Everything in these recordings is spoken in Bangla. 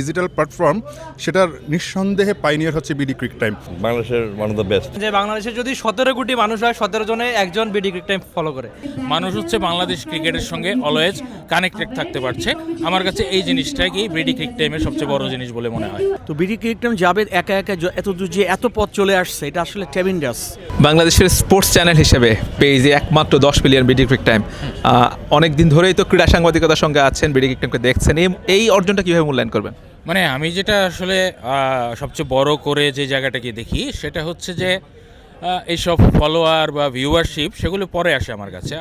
ডিজিটাল প্ল্যাটফর্ম সেটার নিঃসন্দেহে পাইনিয়ার হচ্ছে বিডি ক্রিক টাইম। বাংলাদেশের ওয়ান অফ দ্য বেস্ট। যে বাংলাদেশের যদি 17 কোটি মানুষ হয় 17 জনে একজন বিডি ক্রিক টাইম ফলো করে। মানুষ হচ্ছে বাংলাদেশ ক্রিকেটের সঙ্গে অলওয়েজ কানেক্টেড থাকতে পারছে। আমার কাছে এই জিনিসটাকেই বিডি ক্রিক টাইমের সবচেয়ে বড় জিনিস বলে মনে হয়। তো বিডি ক্রিক টাইম যাবে একা একা এত দূর যে এত পথ চলে আসছে, এটা আসলে ট্রেমেন্ডাস। বাংলাদেশের স্পোর্টস চ্যানেল হিসেবে পেজে একমাত্র 10 মিলিয়ন বিডি ক্রিক টাইম। অনেক দিন ধরেই তো ক্রীড়া সাংবাদিকতার সঙ্গে আছেন, বিডি ক্রিক টাইমকে দেখছেন, এই অর্জনটা কীভাবে মূল্যায়ন করবেন? মানে আমি যেটা আসলে সবচেয়ে বড় করে যে জায়গাটাকে দেখি সেটা হচ্ছে যে এইসব ফলোয়ার বা ভিউয়ারশিপ সেগুলো পরে আসে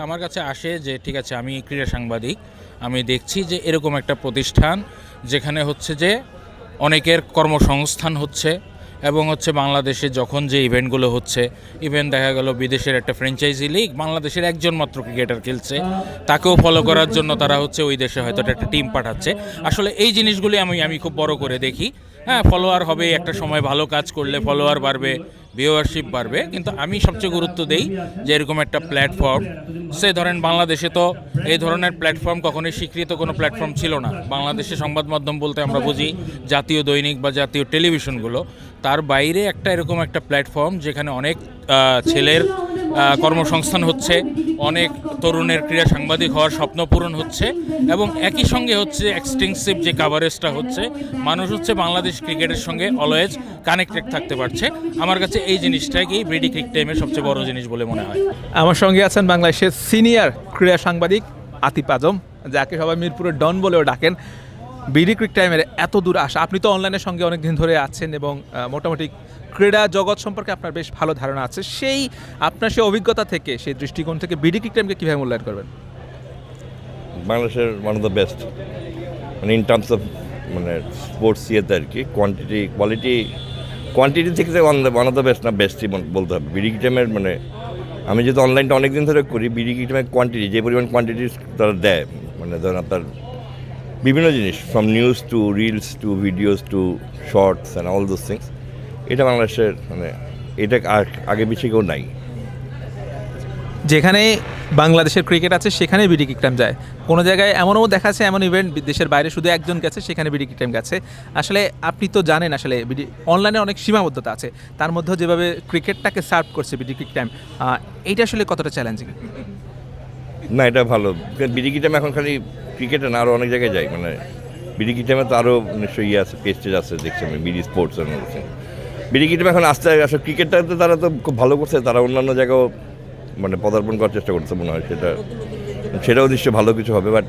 আমার কাছে আসে যে ঠিক আছে আমি ক্রীড়া সাংবাদিক, আমি দেখছি যে এরকম একটা প্রতিষ্ঠান যেখানে হচ্ছে যে অনেকের কর্মসংস্থান হচ্ছে এবং হচ্ছে বাংলাদেশে যখন যে ইভেন্টগুলো হচ্ছে, ইভেন্ট দেখা গেল বিদেশের একটা ফ্র্যাঞ্চাইজি লিগ বাংলাদেশের একজন মাত্র ক্রিকেটার খেলছে, তাকেও ফলো করার জন্য তারা হচ্ছে ওই দেশে হয়তো একটা টিম পাঠাচ্ছে। আসলে এই জিনিসগুলি আমি খুব বড় করে দেখি। হ্যাঁ, ফলোয়ার হবে, একটা সময় ভালো কাজ করলে ফলোয়ার বাড়বে, ভিউয়ারশিপ বাড়বে, কিন্তু আমি সবচেয়ে গুরুত্ব দেই যে এরকম একটা প্ল্যাটফর্ম। সে ধরেন বাংলাদেশে তো এই ধরনের প্ল্যাটফর্ম কখনোই স্বীকৃত কোনো প্ল্যাটফর্ম ছিল না। বাংলাদেশে সংবাদ মাধ্যম বলতে আমরা বুঝি জাতীয় দৈনিক বা জাতীয় টেলিভিশনগুলো, তার বাইরে একটা এরকম একটা প্ল্যাটফর্ম যেখানে অনেক ছেলের কর্মসংস্থান হচ্ছে, অনেক তরুণের ক্রীড়া সাংবাদিক হওয়ার স্বপ্ন পূরণ হচ্ছে এবং একই সঙ্গে হচ্ছে এক্সটেন্সিভ যে কাভারেজটা হচ্ছে, মানুষ হচ্ছে বাংলাদেশ ক্রিকেটের সঙ্গে অলওয়েজ কানেক্টেড থাকতে পারছে। আমার কাছে এই জিনিসটাকেই বিডি ক্রিক টাইমের সবচেয়ে বড় জিনিস বলে মনে হয়। আমার সঙ্গে আছেন বাংলাদেশের সিনিয়র ক্রীড়া সাংবাদিক আতিফ আজম, যাকে সবাই মিরপুরের ডন বলেও ডাকেন। বিডি ক্রিক টাইমের এত দূর আসা, আপনি তো অনলাইনের সঙ্গে অনেক দিন ধরে আছেন এবং মোটামুটি ক্রীড়া জগৎ সম্পর্কে আপনার বেশ ভালো ধারণা আছে। আপনার সেই অভিজ্ঞতা থেকে, সেই দৃষ্টিকোণ থেকে বিডি ক্রিক টাইমকে কীভাবে মূল্যায়ন করবেন? বাংলাদেশের ওয়ান অফ দ্য বেস্ট, মানে ইন টার্মস অফ মানে স্পোর্টস ইয়েতে আর কি, কোয়ান্টিটি থেকে ওয়ান অফ দ্য বেস্ট না বেস্টই বলতে হবে। বিডি ক্রিক টাইমের মানে আমি যেহেতু অনলাইনটা অনেক দিন ধরে করি, বিডি ক্রিক টাইমের কোয়ান্টিটি, যে পরিমাণ কোয়ান্টিটি তারা দেয়, মানে ধরেন আপনার বিভিন্ন জিনিস, from news to reels to videos to shorts and all those things, এটা বাংলাদেশের মানে এটা আগে পিছিয়ে কেউ নাই। যেখানে বাংলাদেশের ক্রিকেট আছে সেখানে বিডি ক্রিক টাইম যায়। কোনো জায়গায় এমনও দেখা আছে, এমন ইভেন্ট দেশের বাইরে শুধু একজন গেছে, সেখানে বিডি ক্রিক টাইম গেছে। আসলে আপনি তো জানেন আসলে অনলাইনে অনেক সীমাবদ্ধতা আছে, তার মধ্যেও যেভাবে ক্রিকেটটাকে সার্ভ করছে বিডি ক্রিক টাইম, এইটা আসলে কতটা চ্যালেঞ্জিং? না, এটা ভালো। বিডি ক্রিক টাইম এখন খালি ক্রিকেটে না, আরও অনেক জায়গায় যায়। মানে বিডি ক্রিক টাইমে তো আরও নিশ্চয়ই ইয়ে আছে, পেস্টেজ আছে, দেখছি আমি BD sports BD cric time এখন আসতে আসলে ক্রিকেটটাতে তারা তো খুব ভালো করছে, তারা অন্যান্য জায়গাও মানে পদার্পণ করার চেষ্টা করছে মনে হয়, সেটাও নিশ্চয়ই ভালো কিছু হবে। বাট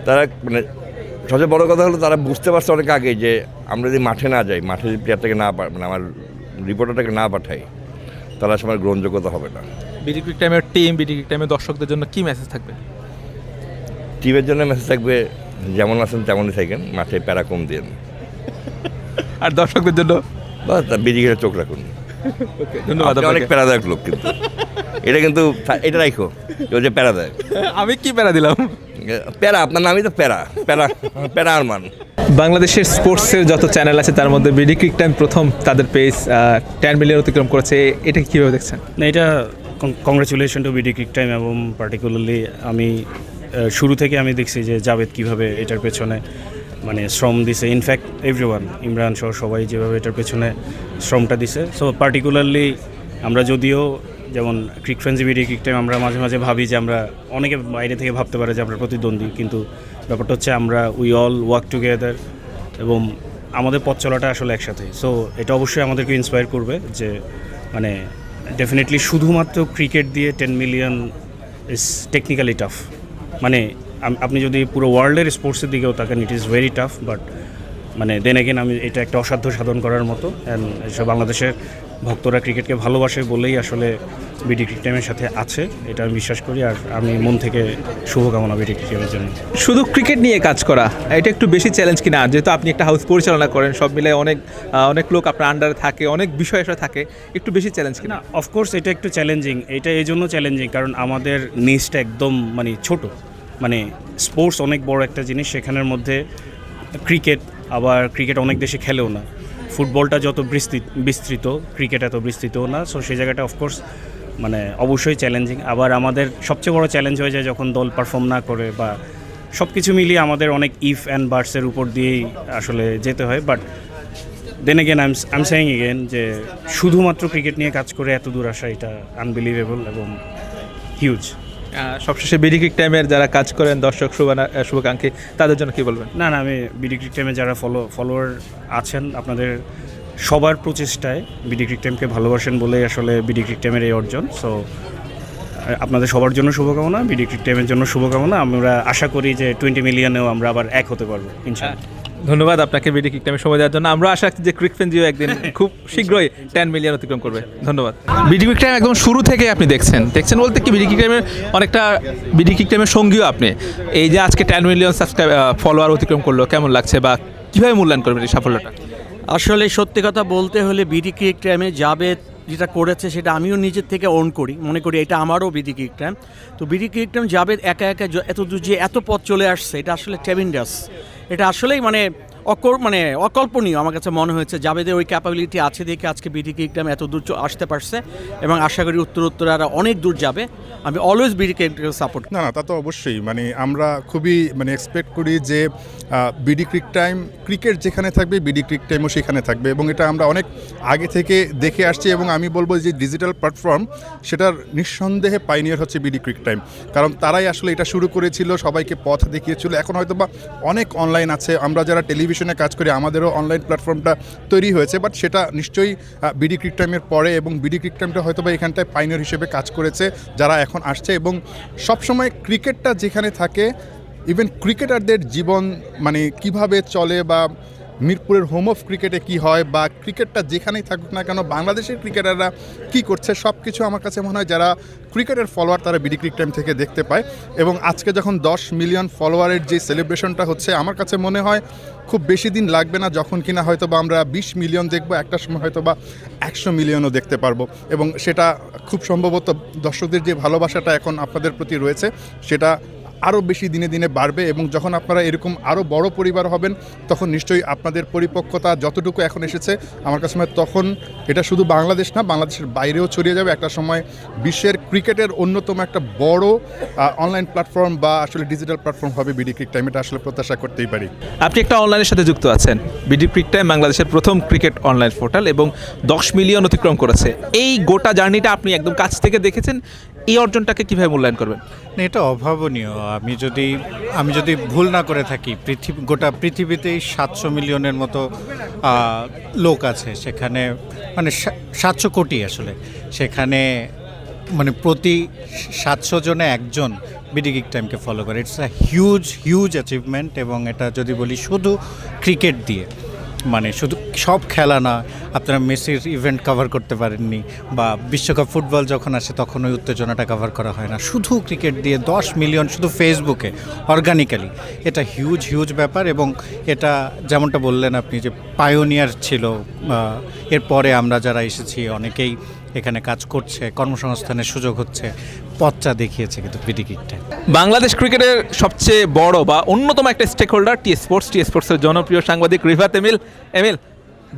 তারা মানে সবচেয়ে বড় কথা হলো তারা বুঝতে পারছে অনেক আগে যে আমরা যদি মাঠে না যাই, মাঠে যদি প্লেয়ারটাকে না মানে আমার রিপোর্টারটাকে না পাঠাই, তারা সময় গ্রহণযোগ্যতা হবে না। বিডি ক্রিক টাইমের টিম, বিডি ক্রিক টাইমের দর্শকদের জন্য কী মেসেজ থাকবে? টিমের জন্য মেসেজ থাকবে, যেমন আছেন তেমনই থাকেন, মাঠে প্যারা কম দিন। আর দর্শকদের জন্য বাস বিডি ক্রিকেটে চোখ রাখুন। ধন্যবাদ। অনেক প্যারাদায়ক লোক, কিন্তু এটা রাখো যে প্যারাদায়ক। আমি কি প্যারা দিলাম? প্যারা আপনার নামই তো প্যারা প্যারা প্যারা আরমান। বাংলাদেশের স্পোর্টসের যত চ্যানেল আছে তার মধ্যে বিডি ক্রিক টাইম প্রথম তাদের পেজ 10 মিলিয়ন অতিক্রম করেছে। এটা কীভাবে দেখছেন? না, এটা congratulation to BD cric time. এবং পার্টিকুলারলি আমি শুরু থেকে আমি দেখছি যে জাভেদ কীভাবে এটার পেছনে মানে শ্রম দিছে। ইনফ্যাক্ট এভরিওয়ান, ইমরান সহ সবাই যেভাবে এটার পেছনে শ্রমটা দিছে। সো পার্টিকুলারলি আমরা যদিও যেমন ক্রিক ফ্রেন্ডজি বিডি ক্রিক টাইম আমরা মাঝে মাঝে ভাবি যে আমরা, অনেকে বাইরে থেকে ভাবতে পারে যে আমরা প্রতিদ্বন্দ্বী, কিন্তু ব্যাপারটা হচ্ছে আমরা উই অল ওয়ার্ক টুগেদার এবং আমাদের পথ চলাটা আসলে একসাথে। সো এটা অবশ্যই আমাদেরকে ইন্সপায়ার করবে যে মানে ডেফিনেটলি শুধুমাত্র ক্রিকেট দিয়ে 10 মিলিয়ন ইজ টেকনিক্যালি টাফ। মানে আপনি যদি পুরো ওয়ার্ল্ডের স্পোর্টসের দিকেও তাকান, it is very tough. But মানে দেন এগেন আমি এটা একটা অসাধ্য সাধন করার মতো। অ্যান্ড এসব বাংলাদেশের ভক্তরা ক্রিকেটকে ভালোবাসে বলেই আসলে বিডি ক্রিক টাইমের সাথে আছে, এটা আমি বিশ্বাস করি। আর আমি মন থেকে শুভকামনা বিডি ক্রিক টাইমের জন্য। শুধু ক্রিকেট নিয়ে কাজ করা এটা একটু বেশি চ্যালেঞ্জ কিনা? যেহেতু আপনি একটা হাউস পরিচালনা করেন, সব মিলে অনেক লোক আপনার আন্ডারে থাকে, অনেক বিষয় এসে থাকে, একটু বেশি চ্যালেঞ্জ কিনা? অফকোর্স এটা একটু চ্যালেঞ্জিং। এটা এই জন্য চ্যালেঞ্জিং কারণ আমাদের নিচটা একদম মানে ছোট। মানে স্পোর্টস অনেক বড় একটা জিনিস, সেখানের মধ্যে ক্রিকেট, আবার ক্রিকেট অনেক দেশে খেলেও না। ফুটবলটা যত বিস্তৃত, ক্রিকেট এত বিস্তৃতও না। সো সেই জায়গাটা অফকোর্স মানে অবশ্যই চ্যালেঞ্জিং। আবার আমাদের সবচেয়ে বড় চ্যালেঞ্জ হয়ে যায় যখন দল পারফর্ম না করে বা সব কিছু মিলিয়ে আমাদের অনেক ইফ অ্যান্ড বার্ডসের উপর দিয়েই আসলে যেতে হয়। But then again I'm saying again যে শুধুমাত্র ক্রিকেট নিয়ে কাজ করে এত দূর আসা এটা আনবিলিভেবল এবং হিউজ। সবশেষে বিডি ক্রিক টাইমের যারা কাজ করেন, দর্শক শুভাকাঙ্ক্ষী, তাদের জন্য কি বলবেন? না আমি বিডি ক্রিক টাইমে যারা ফলোয়ার আছেন, আপনাদের সবার প্রচেষ্টায় বিডি ক্রিক টাইমকে ভালোবাসেন বলেই আসলে বিডি ক্রিক টাইমের এই অর্জন। সো আপনাদের সবার জন্য শুভকামনা, বিডি ক্রিক টাইমের জন্য শুভকামনা। আমরা আশা করি যে 20 মিলিয়নেও আমরা আবার এক হতে পারবো ইনশাআল্লাহ। ধন্যবাদ আপনাকে বিডি ক্রিক টাইমে সময় দেওয়ার জন্য। আমরা আশা রাখছি যে ক্রিক ফ্যানজিও একদিন খুব শীঘ্রই 10 মিলিয়ন অতিক্রম করবে। ধন্যবাদ। বিডি ক্রিক টাইম একদম শুরু থেকে আপনি দেখছেন বলতে কি, বিডি ক্রিক টাইমের অনেকটা বিডি ক্রিক টাইমের সঙ্গীও আপনি। এই যে আজকে 10 মিলিয়ন ফলোয়ার অতিক্রম করলো, কেমন লাগছে বা কীভাবে মূল্যায়ন করবেন এই সাফল্যটা? আসলে সত্যি কথা বলতে হলে বিডি ক্রিক টাইমে জাবেদ যেটা করেছে সেটা আমিও নিজের থেকে মনে করি এটা আমারও বিডি ক্রিক টাইম। তো বিডি ক্রিক টাইম জাবেদ একা এত দূর যে এত পথ চলে আসছে, এটা আসলে ট্রেমেন্ডাস। এটা আসলেই অকল্পনীয় আমার কাছে মনে হয়েছে। জাবেদের ওই ক্যাপাবিলিটি আছে দেখে আজকে বিডি ক্রিক টাইম এত দূর আসতে পারছে এবং আশা করি উত্তর আর অনেক দূর যাবে। আমি অলওয়েজ বিডি ক্রিক টাইমকে সাপোর্ট। না তা তো অবশ্যই, আমরা খুবই এক্সপেক্ট করি যে বিডি ক্রিক টাইম, ক্রিকেট যেখানে থাকবে বিডি ক্রিক টাইমও সেখানে থাকবে, এবং এটা আমরা অনেক আগে থেকে দেখে আসছি। এবং আমি বলবো যে ডিজিটাল প্ল্যাটফর্ম সেটার নিঃসন্দেহে পাইনিয়ার হচ্ছে বিডি ক্রিক টাইম, কারণ তারাই আসলে এটা শুরু করেছিল, সবাইকে পথ দেখিয়েছিল। এখন হয়তো বা অনেক অনলাইন আছে, আমরা যারা টেলিভিশনে কাজ করি আমাদেরও অনলাইন প্ল্যাটফর্মটা তৈরি হয়েছে, বাট সেটা নিশ্চয়ই বিডি ক্রিক টাইমের পরে, এবং বিডি ক্রিক টাইমটা হয়তো বা এখানটায় পাইনিয়ার হিসেবে কাজ করেছে যারা এখন আসছে। এবং সবসময় ক্রিকেটটা যেখানে থাকে, ইভেন ক্রিকেটারদের জীবন কিভাবে চলে বা মিরপুরের হোম অফ ক্রিকেটে কি হয় বা ক্রিকেটটা যেখানেই থাকুক না কেন বাংলাদেশের ক্রিকেটাররা কি করছে, সব কিছু আমার কাছে মনে হয় যারা ক্রিকেটের ফলোয়ার তারা বিডি ক্রিক টাইম থেকে দেখতে পায়। এবং আজকে যখন 10 মিলিয়ন ফলোয়ারের যে সেলিব্রেশনটা হচ্ছে, আমার কাছে মনে হয় খুব বেশি দিন লাগবে না যখন কিনা হয়তো বা আমরা 20 মিলিয়ন দেখবো, একটা সময় হয়তো বা 100 মিলিয়নও দেখতে পারবো। এবং সেটা খুব সম্ভবত দর্শকদের যে ভালোবাসাটা এখন আপনাদের প্রতি রয়েছে সেটা আরও বেশি দিনে দিনে বাড়বে। এবং যখন আপনারা এরকম আরও বড় পরিবার হবেন, তখন নিশ্চয়ই আপনাদের পরিপক্কতা যতটুকু এখন এসেছে আমার কাছে মনে হয় তখন এটা শুধু বাংলাদেশ না, বাংলাদেশের বাইরেও ছড়িয়ে যাবে। একটা সময় বিশ্বের ক্রিকেটের অন্যতম একটা বড় অনলাইন প্ল্যাটফর্ম বা আসলে ডিজিটাল প্ল্যাটফর্ম হবে বিডি ক্রিক টাইম, এটা আসলে প্রত্যাশা করতেই পারি। আপনি একটা অনলাইনের সাথে যুক্ত আছেন। বিডি ক্রিক টাইম বাংলাদেশের প্রথম ক্রিকেট অনলাইন পোর্টাল এবং 10 মিলিয়ন অতিক্রম করেছে। এই গোটা জার্নিটা আপনি একদম কাছ থেকে দেখেছেন, এই অর্জনটাকে কীভাবে মূল্যায়ন করবেন? এটা অভাবনীয়। আমি যদি ভুল না করে থাকি, গোটা পৃথিবীতেই 700 মিলিয়নের মতো লোক আছে, সেখানে 700 কোটি আসলে, সেখানে প্রতি 700 জনে একজন বিডি ক্রিক টাইমকে ফলো করে। It's a huge achievement. এবং এটা যদি বলি শুধু ক্রিকেট দিয়ে, শুধু সব খেলা না, আপনারা মেসির ইভেন্ট কভার করতে পারেননি, বা বিশ্বকাপ ফুটবল যখন আসে তখন ওই উত্তেজনাটা কভার করা হয় না, শুধু ক্রিকেট দিয়ে 10 মিলিয়ন শুধু ফেসবুকে অর্গানিক্যালি, এটা হিউজ ব্যাপার। এবং এটা যেমনটা বললেন আপনি যে পায়োনিয়ার ছিল, এরপরে আমরা যারা এসেছি অনেকেই এখানে কাজ করছে, কর্মসংস্থানের সুযোগ হচ্ছে, পথটা দেখিয়েছে কিন্তু বিডি ক্রিক টাইম। বাংলাদেশ ক্রিকেটের সবচেয়ে বড় বা অন্যতম একটা স্টেক হোল্ডার টি স্পোর্টসের জনপ্রিয় সাংবাদিক Rifat Emil,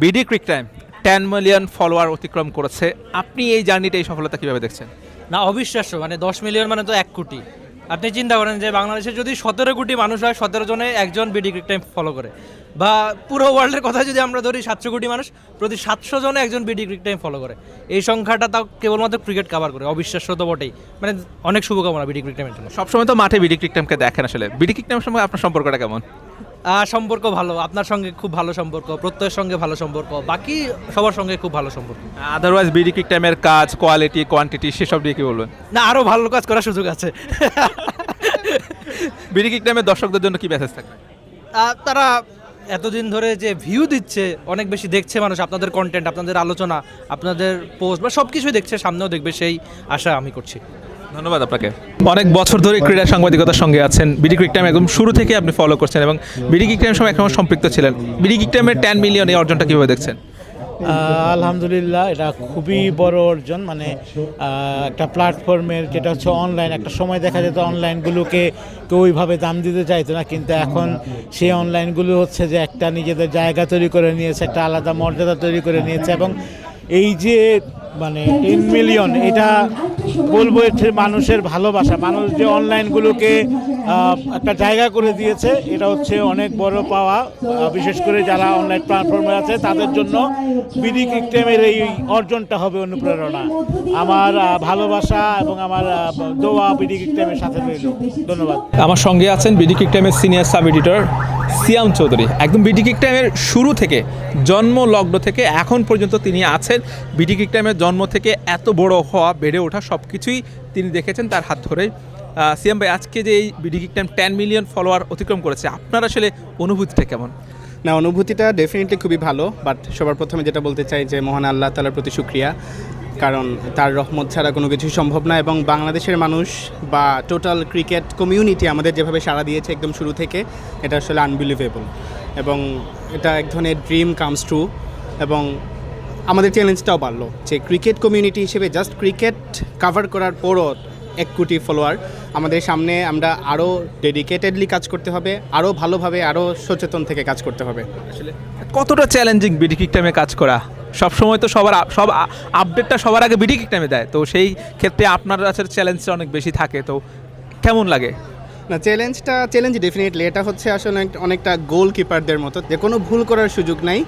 BD cric time 10 million follower অতিক্রম করেছে। আপনি এই জার্নিটা, এই সফলতা কীভাবে দেখছেন? না, অবিশ্বাস্য। 10 মিলিয়ন তো 1 কোটি। আপনি চিন্তা করেন যে বাংলাদেশে যদি 17 কোটি মানুষ হয়, 17 জনে একজন বিডি ক্রিক টাইম ফলো করে, বা পুরো ওয়ার্ল্ডের কথা যদি আমরা ধরি 700 কোটি মানুষ, প্রতি 700 জনে একজন বিডি ক্রিক টাইম ফলো করে। এই সংখ্যাটা তাও কেবলমাত্র ক্রিকেট কভার করে, অবিশ্বাস্য তো বটেই। অনেক শুভকামনা বিডি ক্রিক টাইমের জন্য। সবসময় তো মাঠে বিডি ক্রিক টাইমকে দেখেন, আসলে বিডি ক্রিক টাইমের সঙ্গে আপনার সম্পর্কটা কেমন? সম্পর্ক ভালো, আপনার সঙ্গে খুব ভালো সম্পর্ক, প্রত্যয়ের সঙ্গে ভালো সম্পর্ক, বাকি সবার সঙ্গে খুব ভালো সম্পর্ক। আদারওয়াইজ বিডি ক্রিক টাইমের কাজ, কোয়ালিটি, কোয়ান্টিটি সেসব দিয়ে কি বলবেন? না, আরও ভালো কাজ করার সুযোগ আছে। বিডি ক্রিক টাইমের দর্শকদের জন্য কি মেসেজ থাকবে? তারা এতদিন ধরে যে ভিউ দিচ্ছে, অনেক বেশি দেখছে মানুষ আপনাদের কন্টেন্ট, আপনাদের আলোচনা, আপনাদের পোস্ট বা সব কিছুই দেখছে, সামনেও দেখবে, সেই আশা আমি করছি। ধন্যবাদ আপনাকে। অনেক বছর ধরে ক্রীড়া সাংবাদিকতার সঙ্গে আছেন, বিডি ক্রিক টাইম একদম শুরু থেকে আপনি ফলো করছেন এবং বিডি ক্রিক টাইমের সময় একসময় সম্পৃক্ত ছিলেন। বিডি ক্রিক টাইমের 10 মিলিয়ন এই অর্জনটা কীভাবে দেখছেন? আলহামদুলিল্লাহ, এটা খুবই বড় অর্জন। একটা প্ল্যাটফর্মের যেটা হচ্ছে অনলাইন, একটা সময় দেখা যেত অনলাইনগুলোকে কেউ ওইভাবে দাম দিতে চাইতো না, কিন্তু এখন সেই অনলাইনগুলো হচ্ছে যে একটা নিজেদের জায়গা তৈরি করে নিয়েছে, একটা আলাদা মর্যাদা তৈরি করে নিয়েছে। এবং এই যে 10 মিলিয়ন, এটা বলবো মানুষের ভালোবাসা, মানুষ যে অনলাইনগুলোকে একটা জায়গা করে দিয়েছে, এটা হচ্ছে অনেক বড় পাওয়া। বিশেষ করে যারা অনলাইন প্ল্যাটফর্মে আছে তাদের জন্য বিডি ক্রিক টাইমের এই অর্জনটা হবে অনুপ্রেরণা। আমার ভালোবাসা এবং আমার দোয়া বিডি ক্রিক টাইমের সাথে রইল। ধন্যবাদ। আমার সঙ্গে আছেন বিডি ক্রিক টাইমের সিনিয়র সাব এডিটর সিয়াম চৌধুরী। একদম বিডি ক্রিক টাইমের শুরু থেকে, জন্ম লগ্ন থেকে এখন পর্যন্ত তিনি আছেন। বিডি ক্রিক টাইমের জন্ম থেকে এত বড় হওয়া, বেড়ে ওঠা সব কিছুই তিনি দেখেছেন তার হাত ধরেই। সিয়াম ভাই, আজকে যে এই BD cric time 10 million follower অতিক্রম করেছে, আপনার আসলে অনুভূতিটা কেমন? না, অনুভূতিটা ডেফিনেটলি খুবই ভালো, বাট সবার প্রথমে যেটা বলতে চাই যে মহান আল্লাহ তাআলার প্রতি শুকরিয়া, কারণ তার রহমত ছাড়া কোনো কিছুই সম্ভব না। এবং বাংলাদেশের মানুষ বা টোটাল ক্রিকেট কমিউনিটি আমাদের যেভাবে সাড়া দিয়েছে একদম শুরু থেকে, এটা আসলে আনবিলিভেবল এবং এটা এক ধরনের ড্রিম কামস ট্রু। এবং আমাদের চ্যালেঞ্জটাও বাড়লো যে ক্রিকেট কমিউনিটি হিসেবে জাস্ট ক্রিকেট কাভার করার পরও 1 কোটি ফলোয়ার আমাদের সামনে, আমরা আরও ডেডিকেটেডলি কাজ করতে হবে, আরও ভালোভাবে, আরও সচেতন থেকে কাজ করতে হবে। আসলে কতটা চ্যালেঞ্জিং বিডি ক্রিক টাইমে কাজ করা? সব সময় তো সব আপডেটটা সবার আগে বিডি ক্রিক টাইমে দেয়, তো সেই ক্ষেত্রে আপনার কাছে চ্যালেঞ্জটা অনেক বেশি থাকে, তো কেমন লাগে? না, চ্যালেঞ্জ ডেফিনেটলি এটা হচ্ছে আসলে অনেকটা গোলকিপারদের মতো, যে কোনো ভুল করার সুযোগ নাই,